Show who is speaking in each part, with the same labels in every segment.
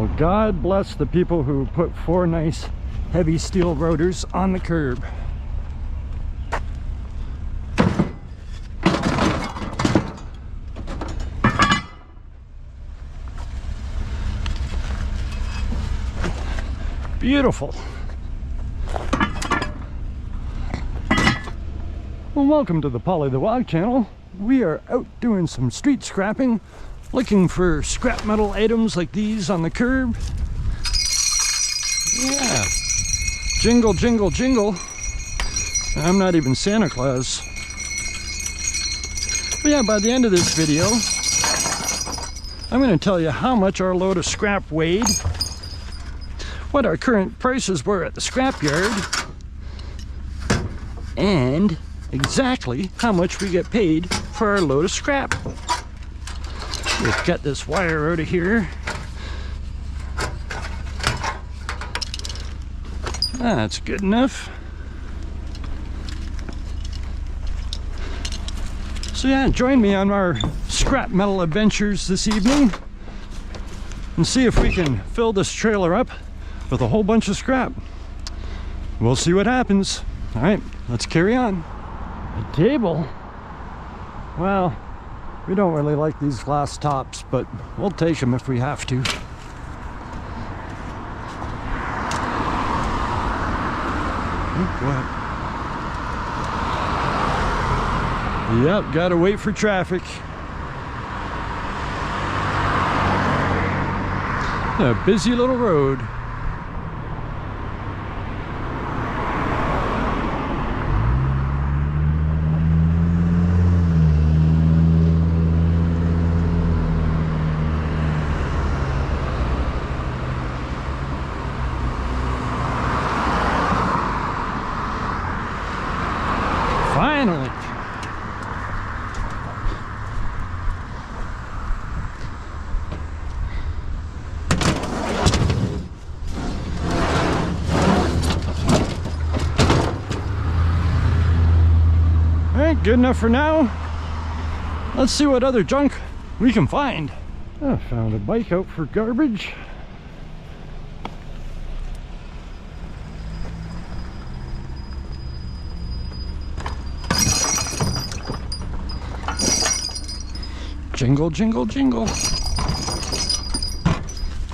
Speaker 1: Well, God bless the people who put 4 nice heavy steel rotors on the curb. Beautiful. Well, welcome to the Polly the Wog channel. We are out doing some street scrapping, looking for scrap metal items like these on the curb. Yeah. Jingle, jingle, jingle. I'm not even Santa Claus. But yeah, by the end of this video, I'm going to tell you how much our load of scrap weighed, what our current prices were at the scrapyard, and exactly how much we get paid for our load of scrap. We've got this wire out of here. That's good enough. So yeah, join me on our scrap metal adventures this evening and see if we can fill this trailer up with a whole bunch of scrap. We'll see what happens. All right, let's carry on. A table? Well, we don't really like these glass tops, but we'll take them if we have to. Oh, go ahead. Yep, gotta wait for traffic. A busy little road. Finally. All right, good enough for now. Let's see what other junk we can find. I found a bike out for garbage. Jingle, jingle, jingle.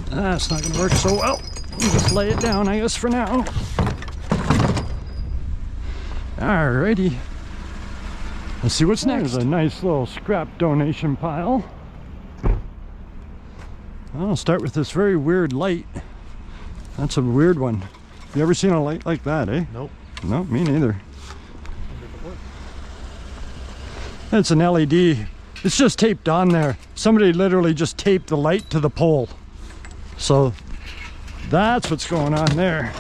Speaker 1: That's not going to work so well. We'll just lay it down, I guess, for now. Alrighty. Let's see what's next. There's a nice little scrap donation pile. I'll start with this very weird light. That's a weird one. You ever seen a light like that, eh?
Speaker 2: Nope.
Speaker 1: No, me neither. It's an LED. It's just taped on there. Somebody literally just taped the light to the pole. So that's what's going on there.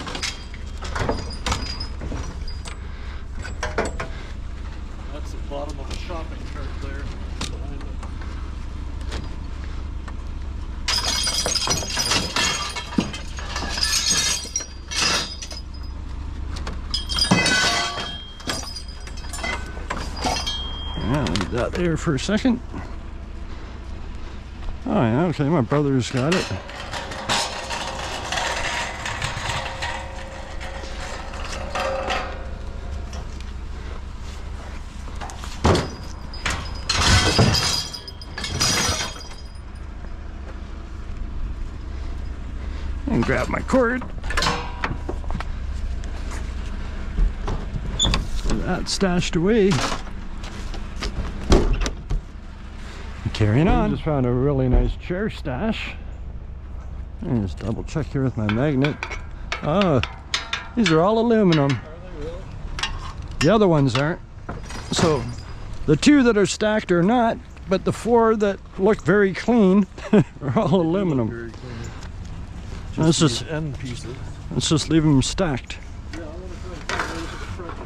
Speaker 2: That's the bottom of a shopping cart there. Behind
Speaker 1: Yeah, leave that there for a second. Oh yeah, okay, my brother's got it. And grab my cord. That's stashed away. Carrying on. Just found a really nice chair stash. Let me just double check here with my magnet. Oh, these are all aluminum.
Speaker 2: Are they really?
Speaker 1: The other ones aren't. So the 2 that are stacked are not, but the 4 that look very clean are all aluminum.
Speaker 2: Very clean.
Speaker 1: Let's just
Speaker 2: end pieces.
Speaker 1: Let's just leave them stacked.
Speaker 2: Yeah, I want to try and put those at the front.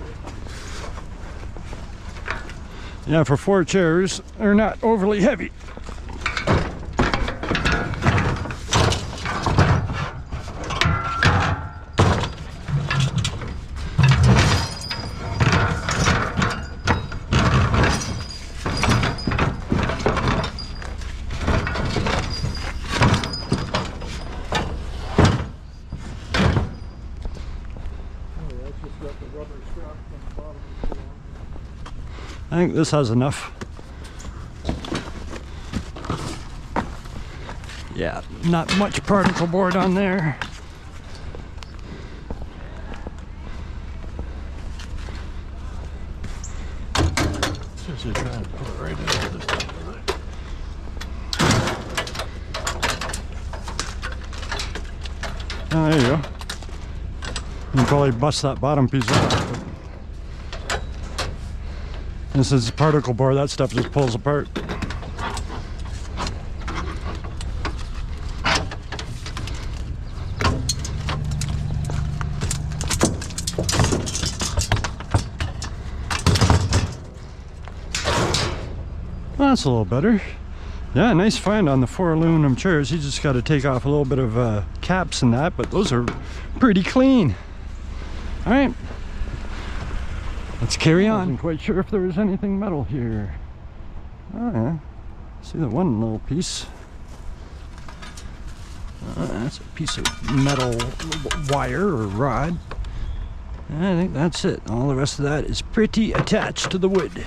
Speaker 1: Yeah, for 4 chairs, they're not overly heavy. I think this has enough. Yeah, not much particle board on there.
Speaker 2: Seriously, trying to put it right into this thing.
Speaker 1: Oh, there you go. You can probably bust that bottom piece off. This is particle board, that stuff just pulls apart. Well, that's a little better. Yeah, nice find on the 4 aluminum chairs. You just got to take off a little bit of caps and that, but those are pretty clean. All right, let's carry on. I wasn't quite sure if there was anything metal here. Oh yeah, see the one little piece. That's a piece of metal wire or rod. I think that's it. All the rest of that is pretty attached to the wood.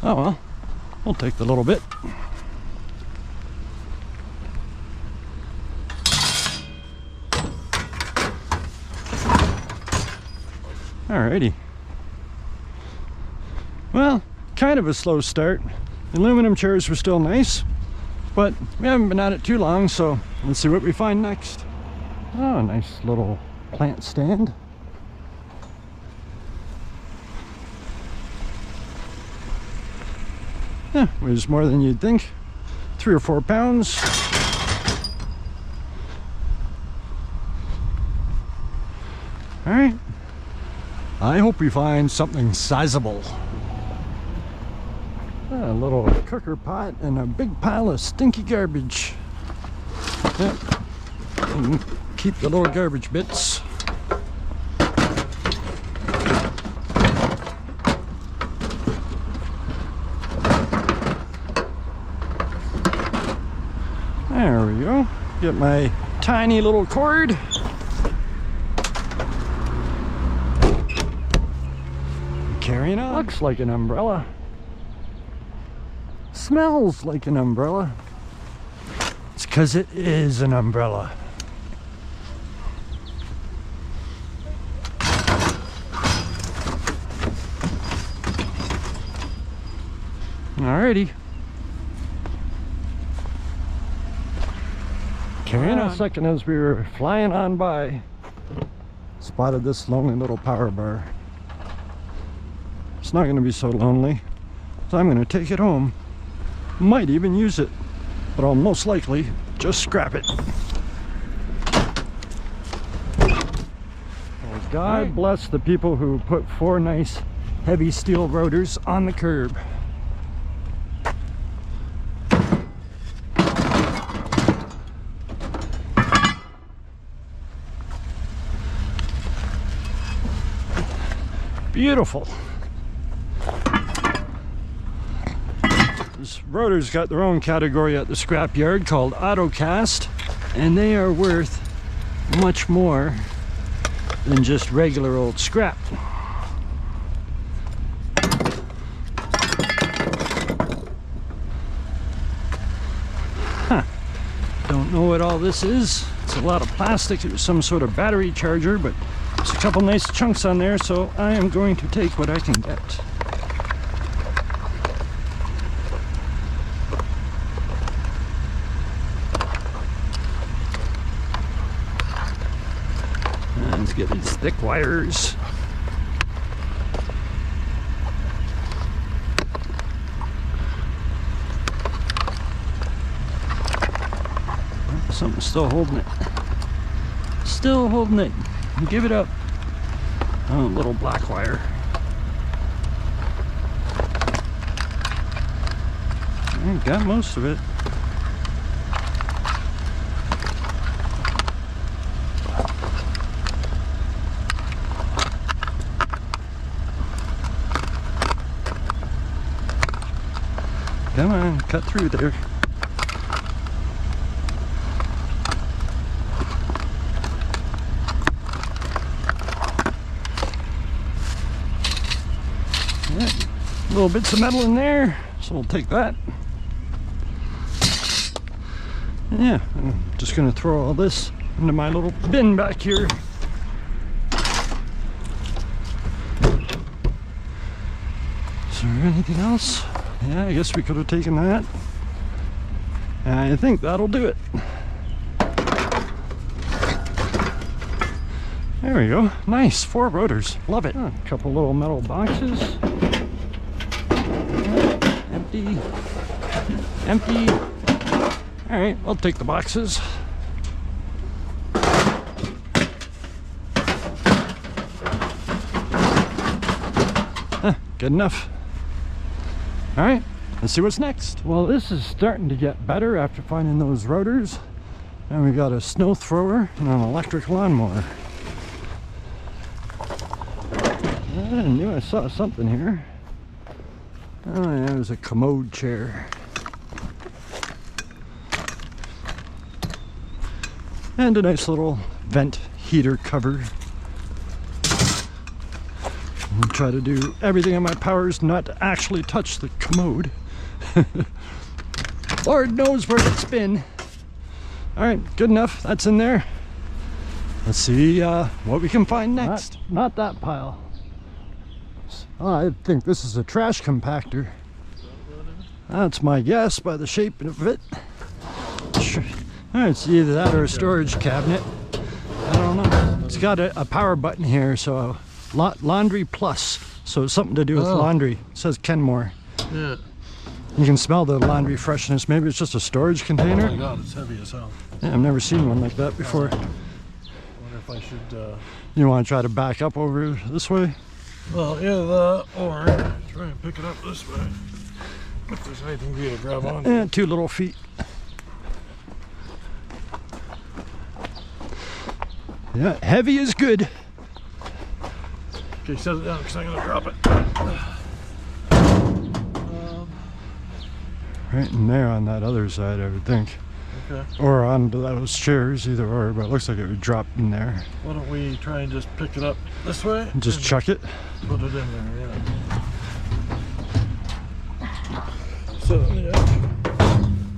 Speaker 1: Oh well, we'll take the little bit. Alrighty. Well, kind of a slow start. The aluminum chairs were still nice, but we haven't been at it too long, so let's see what we find next. Oh, nice little plant stand. Yeah, weighs more than you'd think. 3 or 4 pounds. All right. I hope we find something sizable. A little cooker pot and a big pile of stinky garbage. Yep. And keep the little garbage bits. There we go. Get my tiny little cord. Carrying on. Looks like an umbrella. Smells like an umbrella. It's because it is an umbrella. Alrighty. Carrying on. A second as we were flying on by, spotted this lonely little power bar. It's not going to be so lonely, so I'm going to take it home. Might even use it, but I'll most likely just scrap it. Well, God bless the people who put 4 nice heavy steel rotors on the curb. Beautiful. This rotor's got their own category at the scrapyard called autocast, and they are worth much more than just regular old scrap. Huh. Don't know what all this is. It's a lot of plastic. It was some sort of battery charger, but there's a couple nice chunks on there, so I am going to take what I can get. Let's get these thick wires. Something's still holding it. Still holding it. Give it up. Oh, little black wire. I got most of it. Come on, cut through there. Little bits of metal in there, so we'll take that. And yeah, I'm just gonna throw all this into my little bin back here. Is there anything else? Yeah, I guess we could have taken that. And I think that'll do it. There we go. Nice. 4 rotors. Love it. A couple little metal boxes. Empty. Empty. All right, I'll take the boxes. Good enough. All right, let's see what's next. Well, this is starting to get better after finding those rotors. And we got a snow thrower and an electric lawnmower. I knew I saw something here. Oh yeah, it was a commode chair. And a nice little vent heater cover. I'll try to do everything in my powers not to actually touch the commode. Lord knows where it's been. All right, good enough. That's in there. Let's see what we can find next. Not that pile. Oh, I think this is a trash compactor. That's my guess by the shape of it. Sure. It's either that or a storage cabinet. I don't know. It's got a power button here, so laundry plus. So it's something to do with laundry. It says Kenmore.
Speaker 2: Yeah.
Speaker 1: You can smell the laundry freshness. Maybe it's just a storage container.
Speaker 2: Oh my god, it's heavy as hell.
Speaker 1: Yeah, I've never seen one like that before.
Speaker 2: I wonder if I should...
Speaker 1: You want to try to back up over this way?
Speaker 2: Well, either that or try and pick it up this way. If there's anything for you to grab on.
Speaker 1: And 2 little feet. Yeah, heavy is good.
Speaker 2: Okay, set it down because I'm going to drop it.
Speaker 1: Right in there on that other side, I would think.
Speaker 2: Okay.
Speaker 1: Or on those chairs, either or, but it looks like it would drop in there.
Speaker 2: Why don't we try and just pick it up this way?
Speaker 1: And just chuck it.
Speaker 2: Put it in there, yeah. So, yeah.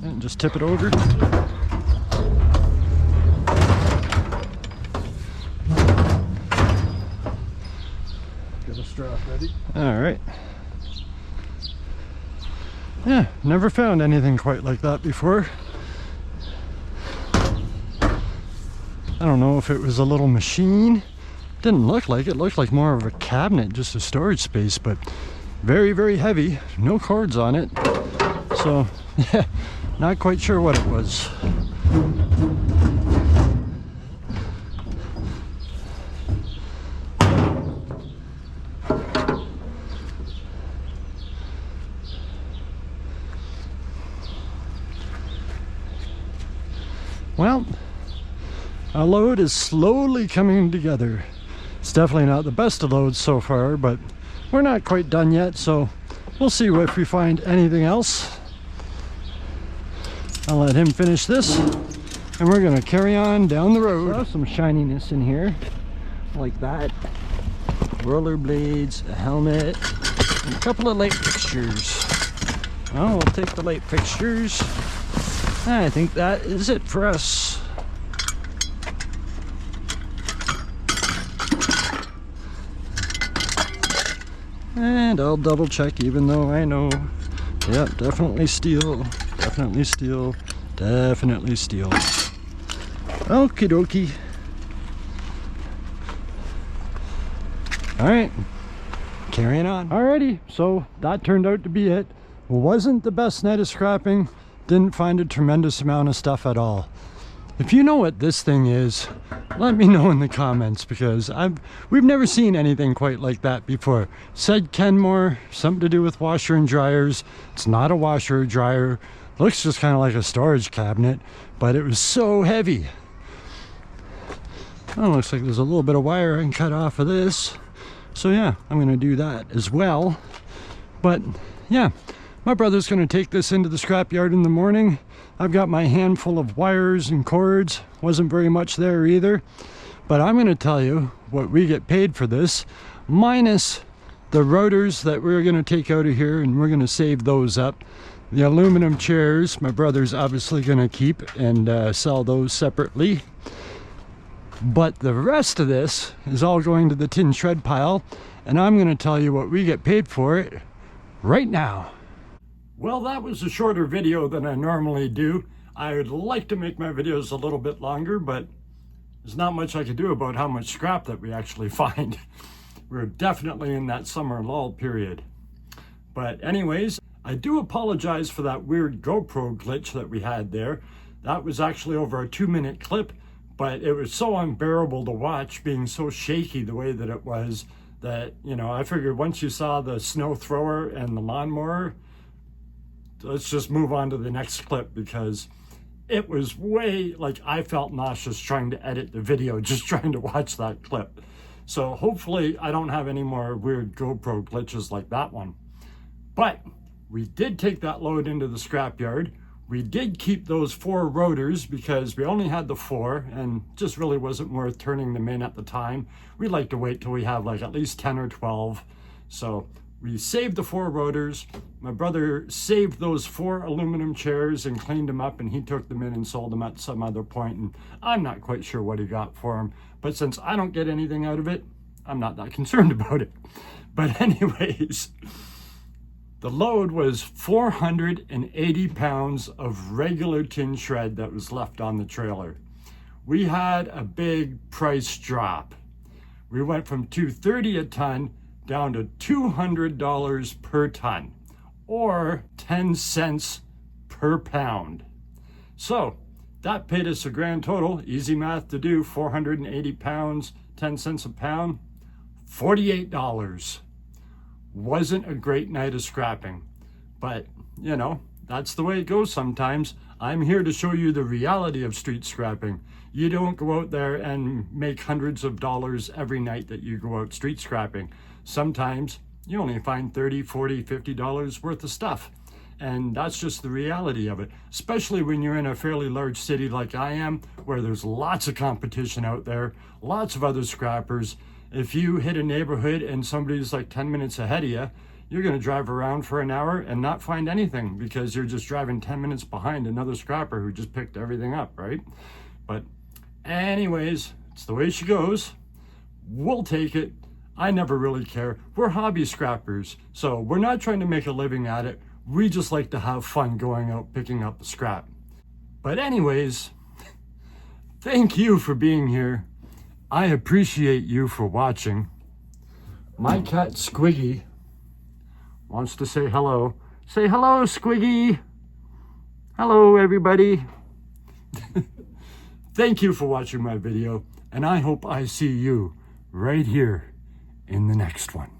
Speaker 1: And just tip it over.
Speaker 2: Get a strap ready.
Speaker 1: All right. Yeah, never found anything quite like that before. I don't know if it was a little machine. Didn't look like it. Looked like more of a cabinet, just a storage space, but very, very heavy. No cords on it. So, yeah, not quite sure what it was. Well, our load is slowly coming together. It's definitely not the best of loads so far, but we're not quite done yet, so we'll see if we find anything else. I'll let him finish this, and we're gonna carry on down the road. There's some shininess in here, like that. Roller blades, a helmet, and a couple of light fixtures. Well, we'll take the light fixtures. I think that is it for us. And I'll double check, even though I know. Yep, definitely steel, definitely steel, definitely steel. Okie dokie. All right, carrying on. Alrighty, so that turned out to be it. Wasn't the best night of scrapping. Didn't find a tremendous amount of stuff at all. If you know what this thing is, let me know in the comments, because we've never seen anything quite like that before. Said Kenmore, something to do with washer and dryers. It's not a washer or dryer. Looks just kind of like a storage cabinet, but it was so heavy. Oh, looks like there's a little bit of wire I can cut off of this. So yeah, I'm gonna do that as well. But yeah, my brother's going to take this into the scrapyard in the morning. I've got my handful of wires and cords. Wasn't very much there either. But I'm going to tell you what we get paid for this, minus the rotors that we're going to take out of here, and we're going to save those up. The aluminum chairs, my brother's obviously going to keep and sell those separately. But the rest of this is all going to the tin shred pile, and I'm going to tell you what we get paid for it right now. Well, that was a shorter video than I normally do. I would like to make my videos a little bit longer, but there's not much I could do about how much scrap that we actually find. We're definitely in that summer lull period. But anyways, I do apologize for that weird GoPro glitch that we had there. That was actually over a 2-minute clip, but it was so unbearable to watch, being so shaky the way that it was, that, you know, I figured once you saw the snow thrower and the lawnmower, let's just move on to the next clip, because it was way, like, I felt nauseous trying to edit the video, just trying to watch that clip. So hopefully I don't have any more weird GoPro glitches like that one. But we did take that load into the scrapyard. We did keep those 4 rotors because we only had the 4 and just really wasn't worth turning them in at the time. We'd like to wait till we have like at least 10 or 12. So we saved the 4 rotors. My brother saved those 4 aluminum chairs and cleaned them up, and he took them in and sold them at some other point. And I'm not quite sure what he got for them, but since I don't get anything out of it, I'm not that concerned about it. But anyways, the load was 480 pounds of regular tin shred that was left on the trailer. We had a big price drop. We went from $230 a ton down to $200 per ton, or 10 cents per pound. So that paid us a grand total, easy math to do, 480 pounds, 10 cents a pound, $48. Wasn't a great night of scrapping, but you know, that's the way it goes sometimes. I'm here to show you the reality of street scrapping. You don't go out there and make hundreds of dollars every night that you go out street scrapping. Sometimes you only find $30, $40, $50 worth of stuff. And that's just the reality of it, especially when you're in a fairly large city like I am, where there's lots of competition out there, lots of other scrappers. If you hit a neighborhood and somebody's like 10 minutes ahead of you, you're going to drive around for an hour and not find anything because you're just driving 10 minutes behind another scrapper who just picked everything up, right? But anyways, it's the way she goes. We'll take it. I never really care. We're hobby scrappers, so we're not trying to make a living at it. We just like to have fun going out picking up the scrap. But anyways, thank you for being here. I appreciate you for watching. My cat Squiggy wants to say hello. Say hello, Squiggy. Hello, everybody. Thank you for watching my video, and I hope I see you right here in the next one.